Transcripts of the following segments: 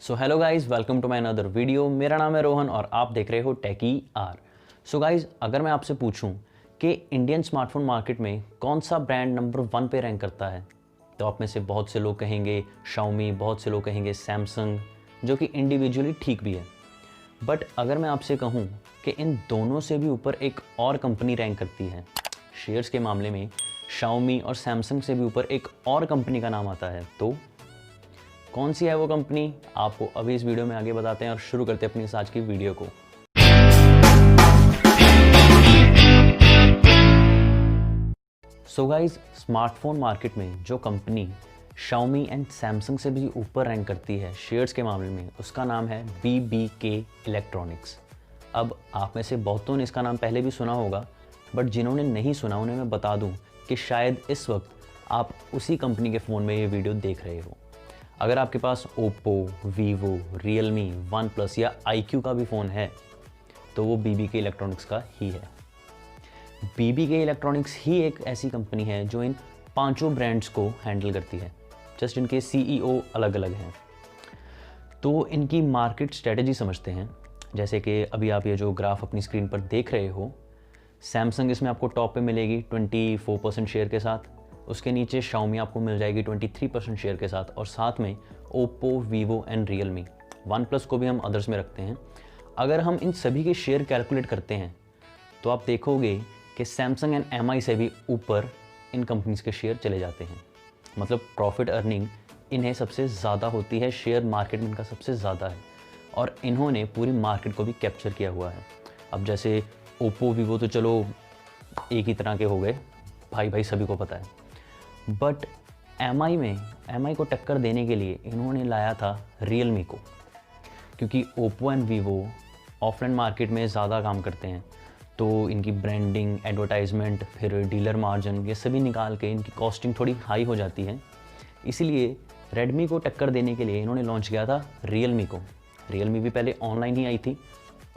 So hello guys, welcome to my another video. मेरा नाम है रोहन और आप देख रहे हो टेकी आर। सो गाइज, अगर मैं आपसे पूछूं कि इंडियन स्मार्टफोन मार्केट में कौन सा ब्रांड नंबर 1 पे रैंक करता है, तो आप में से बहुत से लोग कहेंगे शाओमी, बहुत से लोग कहेंगे सैमसंग, जो कि इंडिविजुअली ठीक भी है। बट अगर मैं आपसे कहूँ कि इन दोनों से भी ऊपर एक और कंपनी रैंक करती है, शेयर्स के मामले में शाओमी और सैमसंग से भी ऊपर एक और कंपनी का नाम आता है, तो कौन सी है वो कंपनी, आपको अभी इस वीडियो में आगे बताते हैं और शुरू करते हैं अपनी इस आज की वीडियो को। सो गाइज, स्मार्टफोन मार्केट में जो कंपनी शाओमी एंड सैमसंग से भी ऊपर रैंक करती है शेयर्स के मामले में, उसका नाम है BBK इलेक्ट्रॉनिक्स। अब आप में से बहुतों ने इसका नाम पहले भी सुना होगा, बट जिन्होंने नहीं सुना उन्हें मैं बता दूं कि शायद इस वक्त आप उसी कंपनी के फ़ोन में ये वीडियो देख रहे हो। अगर आपके पास Oppo, Vivo, Realme, OnePlus या IQ का भी फ़ोन है तो वो BBK इलेक्ट्रॉनिक्स का ही है। BBK इलेक्ट्रॉनिक्स ही एक ऐसी कंपनी है जो इन पांचों ब्रांड्स को हैंडल करती है, जस्ट इनके CEO अलग अलग हैं। तो इनकी मार्केट स्ट्रेटजी समझते हैं। जैसे कि अभी आप ये जो ग्राफ अपनी स्क्रीन पर देख रहे हो, सैमसंग इसमें आपको टॉप पे मिलेगी 24% शेयर के साथ, उसके नीचे शाओमी आपको मिल जाएगी 23% शेयर के साथ, और साथ में Oppo, Vivo and Realme, one plus को भी हम अदर्स में रखते हैं। अगर हम इन सभी के शेयर कैलकुलेट करते हैं तो आप देखोगे कि सैमसंग एंड MI से भी ऊपर इन कंपनीज़ के शेयर चले जाते हैं। मतलब प्रॉफिट अर्निंग इन्हें सबसे ज़्यादा होती है, शेयर मार्केट में इनका सबसे ज़्यादा है, और इन्होंने पूरी मार्केट को भी कैप्चर किया हुआ है। अब जैसे ओप्पो, वीवो तो चलो एक ही तरह के हो गए, भाई भाई सभी को पता है, बट MI को टक्कर देने के लिए इन्होंने लाया था रियलमी को, क्योंकि Oppo and Vivo offline market में ज़्यादा काम करते हैं, तो इनकी ब्रांडिंग, एडवर्टाइजमेंट, फिर डीलर मार्जिन, ये सभी निकाल के इनकी कॉस्टिंग थोड़ी हाई हो जाती है। इसीलिए रेडमी को टक्कर देने के लिए इन्होंने लॉन्च किया था रियलमी को। रियलमी भी पहले ऑनलाइन ही आई थी,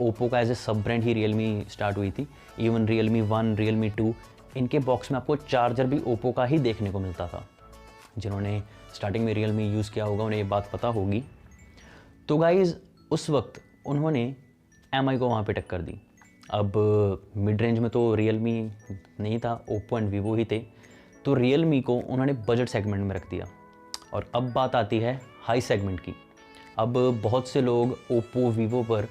ओप्पो का एज ए सब ब्रांड ही रियलमी स्टार्ट हुई थी। इवन रियलमी 1, रियलमी 2, इनके बॉक्स में आपको चार्जर भी ओप्पो का ही देखने को मिलता था। जिन्होंने स्टार्टिंग में रियलमी यूज़ किया होगा उन्हें ये बात पता होगी। तो गाइज़, उस वक्त उन्होंने MI को वहाँ पे टक्कर दी। अब मिड रेंज में तो रियलमी नहीं था, ओप्पो एंड वीवो ही थे, तो रियलमी को उन्होंने बजट सेगमेंट में रख दिया। और अब बात आती है हाई सेगमेंट की। अब बहुत से लोग ओप्पो, वीवो पर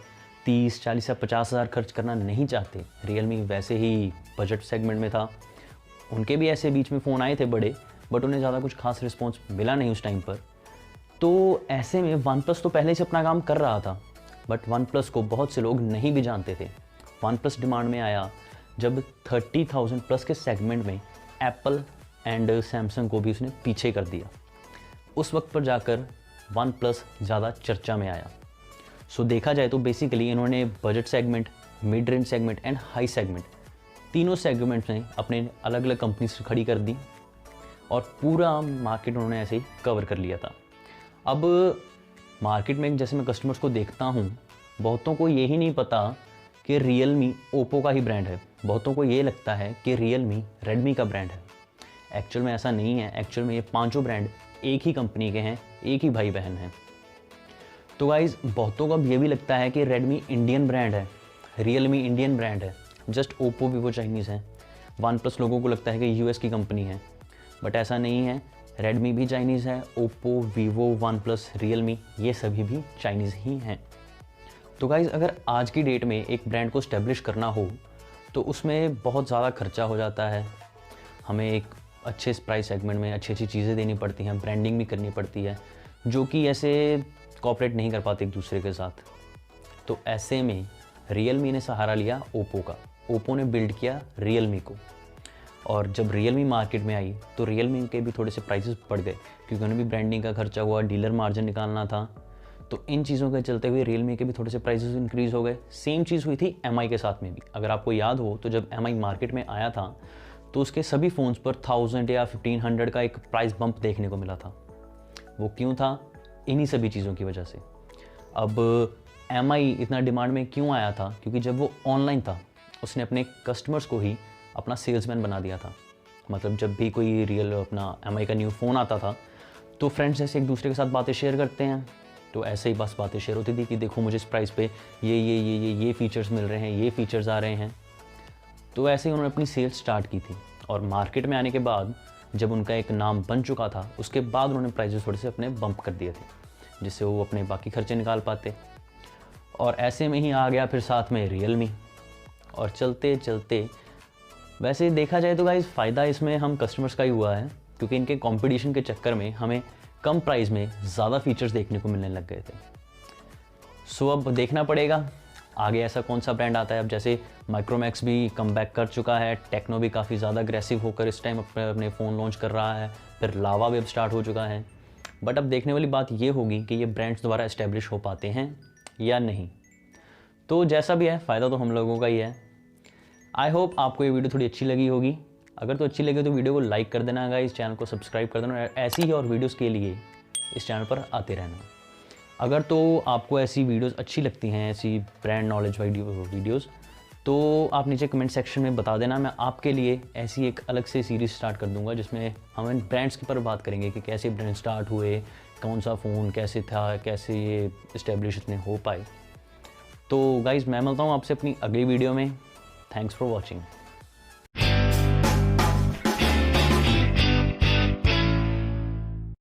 30, 40 या 50 हज़ार खर्च करना नहीं चाहते। रियलमी वैसे ही बजट सेगमेंट में था, उनके भी ऐसे बीच में फ़ोन आए थे बड़े, बट उन्हें ज़्यादा कुछ खास रिस्पॉन्स मिला नहीं उस टाइम पर। तो ऐसे में वन प्लस तो पहले से अपना काम कर रहा था, बट वन प्लस को बहुत से लोग नहीं भी जानते थे। वन प्लस डिमांड में आया जब 30,000 प्लस के सेगमेंट में एप्पल एंड सैमसंग को भी उसने पीछे कर दिया। उस वक्त पर जाकर वन प्लस ज़्यादा चर्चा में आया। सो देखा जाए तो बेसिकली इन्होंने budget segment, mid range segment and high segment, तीनों सेगमेंट्स में अपने अलग अलग कंपनीज खड़ी कर दी और पूरा मार्केट उन्होंने ऐसे ही कवर कर लिया था। अब मार्केट में जैसे मैं कस्टमर्स को देखता हूँ, बहुतों को यही नहीं पता कि रियलमी ओप्पो का ही ब्रांड है। बहुतों को ये लगता है कि रियलमी रेडमी का ब्रांड है। एक्चुअल में ऐसा नहीं है। एक्चुअल में ये पांचों ब्रांड एक ही कंपनी के हैं, एक ही भाई बहन हैं। तो गाइज़, बहुतों को अब ये भी लगता है कि रेडमी इंडियन ब्रांड है, रियलमी इंडियन ब्रांड है, जस्ट ओप्पो, वीवो चाइनीज़ है। वन प्लस लोगों को लगता है कि US की कंपनी है, बट ऐसा नहीं है। रेडमी भी चाइनीज़ है, Oppo, Vivo, one plus, Realme, ये सभी भी चाइनीज़ ही हैं। तो गाइज़, अगर आज की डेट में एक ब्रांड को स्टैब्लिश करना हो तो उसमें बहुत ज़्यादा खर्चा हो जाता है। हमें एक अच्छे प्राइस सेगमेंट में अच्छी अच्छी चीज़ें देनी पड़ती हैं, ब्रांडिंग भी करनी पड़ती है, जो कि ऐसे कॉपरेट नहीं कर पाते एक दूसरे के साथ। तो ऐसे में रियलमी ने सहारा लिया ओप्पो का। ओप्पो ने बिल्ड किया रियलमी को, और जब रियलमी मार्केट में आई तो रियलमी के भी थोड़े से प्राइसेस बढ़ गए, क्योंकि उन्हें भी ब्रांडिंग का खर्चा हुआ, डीलर मार्जिन निकालना था। तो इन चीज़ों के चलते हुए रियलमी के भी थोड़े से प्राइसेस इंक्रीज़ हो गए। सेम चीज़ हुई थी MI के साथ में भी। अगर आपको याद हो तो जब MI मार्केट में आया था तो उसके सभी फ़ोन्स पर 1000 या 1500 का एक प्राइस बम्प देखने को मिला था। वो क्यों था? इन्हीं सभी चीज़ों की वजह से। अब MI इतना डिमांड में क्यों आया था? क्योंकि जब वो ऑनलाइन था उसने अपने कस्टमर्स को ही अपना सेल्समैन बना दिया था। मतलब जब भी कोई अपना MI का न्यू फ़ोन आता था तो फ्रेंड्स जैसे एक दूसरे के साथ बातें शेयर करते हैं, तो ऐसे ही बस बातें शेयर होती थी कि देखो मुझे इस प्राइस पे ये फीचर्स मिल रहे हैं, ये फीचर्स आ रहे हैं। तो ऐसे ही उन्होंने अपनी सेल्स स्टार्ट की थी और मार्केट में आने के बाद जब उनका एक नाम बन चुका था उसके बाद उन्होंने प्राइजेस थोड़े से अपने बम्प कर दिए थे, जिससे वो अपने बाकी खर्चे निकाल पाते। और ऐसे में ही आ गया फिर साथ में रियलमी। और चलते चलते वैसे देखा जाए तो गाइस फ़ायदा इसमें हम कस्टमर्स का ही हुआ है, क्योंकि इनके कंपटीशन के चक्कर में हमें कम प्राइस में ज़्यादा फीचर्स देखने को मिलने लग गए थे। सो अब देखना पड़ेगा आगे ऐसा कौन सा ब्रांड आता है। अब जैसे माइक्रोमैक्स भी कम बैक कर चुका है, टेक्नो भी काफ़ी ज़्यादा अग्रेसिव होकर इस टाइम अपने फ़ोन लॉन्च कर रहा है, फिर लावा भी अब स्टार्ट हो चुका है। बट अब देखने वाली बात ये होगी कि ये ब्रांड्स दोबारा इस्टेब्लिश हो पाते हैं या नहीं। तो जैसा भी है फ़ायदा तो हम लोगों का ही है। आई होप आपको ये वीडियो थोड़ी अच्छी लगी होगी। अगर तो अच्छी लगी तो वीडियो को लाइक कर देना गाइस, चैनल को सब्सक्राइब कर देना, ऐसी ही और वीडियोस के लिए इस चैनल पर आते रहना। अगर तो आपको ऐसी वीडियोस अच्छी लगती हैं, ऐसी ब्रांड नॉलेज वीडियोस, तो आप नीचे कमेंट सेक्शन में बता देना। मैं आपके लिए ऐसी एक अलग से सीरीज़ स्टार्ट कर दूंगा जिसमें हम इन ब्रांड्स के ऊपर बात करेंगे कि कैसे ब्रांड स्टार्ट हुए, कौन सा फ़ोन कैसे था, कैसे ये इस्टेब्लिश इतने हो पाए। तो गाइज़ मैं मिलता हूँ आपसे अपनी अगली वीडियो में। Thanks for watching.